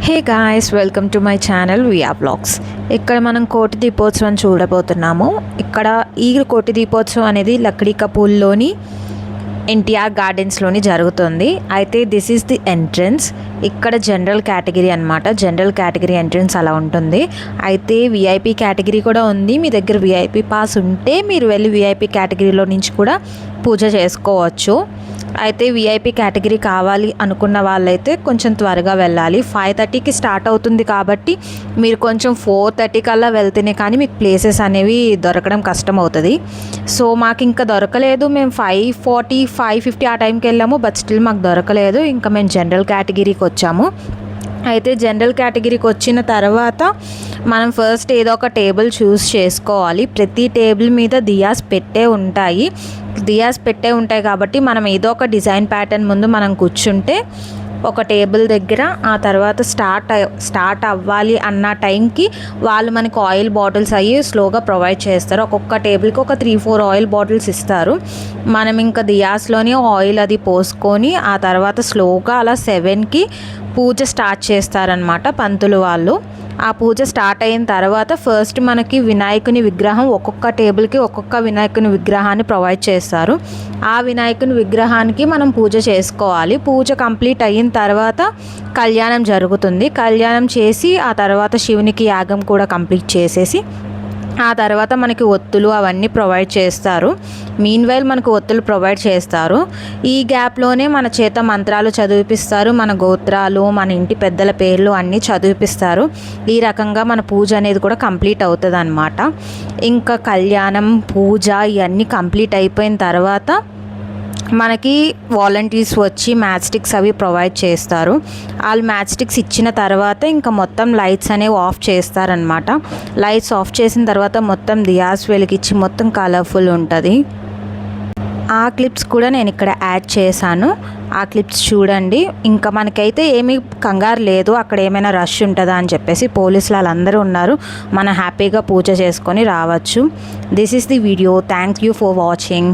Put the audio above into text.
Hey guys, welcome to my channel via vlogs. ఇక్కడ మనం కోటి దీపోత్సవం చూడబోతున్నాము. ఇక్కడ ఈ కోటి దీపోత్సవం అనేది లక్డీ కపూల్లోని ఎన్టీఆర్ గార్డెన్స్లోని జరుగుతుంది. అయితే దిస్ ఈజ్ ది ఎంట్రన్స్. ఇక్కడ జనరల్ కేటగిరీ అనమాట. జనరల్ కేటగిరీ ఎంట్రన్స్ అలా ఉంటుంది. అయితే విఐపి కేటగిరీ కూడా ఉంది. మీ దగ్గర విఐపి పాస్ ఉంటే మీరు వెళ్ళి విఐపి కేటగిరీలో నుంచి కూడా పూజ చేసుకోవచ్చు. అయితే విఐపి కేటగిరీ కావాలి అనుకున్న వాళ్ళైతే కొంచెం త్వరగా వెళ్ళాలి. 5:30కి స్టార్ట్ అవుతుంది కాబట్టి మీరు కొంచెం 4:30 కల్లా వెళ్తేనే కానీ మీకు ప్లేసెస్ అనేవి దొరకడం కష్టం అవుతుంది. సో మాకు ఇంకా దొరకలేదు. మేము 5:40, 5:50 ఆ టైంకి వెళ్ళాము. బట్ స్టిల్ మాకు దొరకలేదు. ఇంకా మేము జనరల్ కేటగిరీకి వచ్చాము. అయితే జనరల్ కేటగిరీకి వచ్చిన తర్వాత మనం ఫస్ట్ ఏదో ఒక టేబుల్ చూస్ చేసుకోవాలి. ప్రతి టేబుల్ మీద దియాస్ పెట్టే ఉంటాయి కాబట్టి మనం ఏదో ఒక డిజైన్ ప్యాటర్న్ ముందు మనం కూర్చుంటే ఒక టేబుల్ దగ్గర ఆ తర్వాత స్టార్ట్ అవ్వాలి అన్న టైంకి వాళ్ళు మనకు ఆయిల్ బాటిల్స్ అయ్యి స్లోగా ప్రొవైడ్ చేస్తారు. ఒక్కొక్క టేబుల్కి ఒక 3-4 ఆయిల్ బాటిల్స్ ఇస్తారు. మనం ఇంకా దియాస్లోని ఆయిల్ అది పోసుకొని ఆ తర్వాత స్లోగా అలా 7కి పూజ స్టార్ట్ చేస్తారనమాట పంతులు వాళ్ళు. ఆ పూజ స్టార్ట్ అయిన తర్వాత ఫస్ట్ మనకి వినాయకుని విగ్రహం, ఒక్కొక్క టేబుల్కి ఒక్కొక్క వినాయకుని విగ్రహాన్ని ప్రొవైడ్ చేస్తారు. ఆ వినాయకుని విగ్రహానికి మనం పూజ చేసుకోవాలి. పూజ కంప్లీట్ అయిన తర్వాత కళ్యాణం జరుగుతుంది. కళ్యాణం చేసి ఆ తర్వాత శివునికి యాగం కూడా కంప్లీట్ చేసేసి ఆ తర్వాత మనకి ఒత్తులు అవన్నీ ప్రొవైడ్ చేస్తారు. మీన్వైల్ మనకు ఒత్తులు ప్రొవైడ్ చేస్తారు. ఈ గ్యాప్లోనే మన చేత మంత్రాలు చదివిపిస్తారు. మన గోత్రాలు, మన ఇంటి పెద్దల పేర్లు అన్నీ చదివిపిస్తారు. ఈ రకంగా మన పూజ అనేది కూడా కంప్లీట్ అవుతుంది అన్నమాట. ఇంకా కళ్యాణం, పూజ ఇవన్నీ కంప్లీట్ అయిపోయిన తర్వాత మనకి వాలంటీర్స్ వచ్చి మ్యాచ్ స్టిక్స్ అవి ప్రొవైడ్ చేస్తారు. వాళ్ళు మ్యాచ్ స్టిక్స్ ఇచ్చిన తర్వాత ఇంకా మొత్తం లైట్స్ అనేవి ఆఫ్ చేస్తారనమాట. లైట్స్ ఆఫ్ చేసిన తర్వాత మొత్తం దియాస్ వెలిగించి మొత్తం కలర్ఫుల్ ఉంటుంది. ఆ క్లిప్స్ కూడా నేను ఇక్కడ యాడ్ చేశాను. ఆ క్లిప్స్ చూడండి. ఇంకా మనకైతే ఏమీ కంగారు లేదు, అక్కడ ఏమైనా రష్ ఉంటుందా అని చెప్పేసి. పోలీసులు వాళ్ళందరూ ఉన్నారు. మనం హ్యాపీగా పూజ చేసుకొని రావచ్చు. This is the video. Thank you for watching.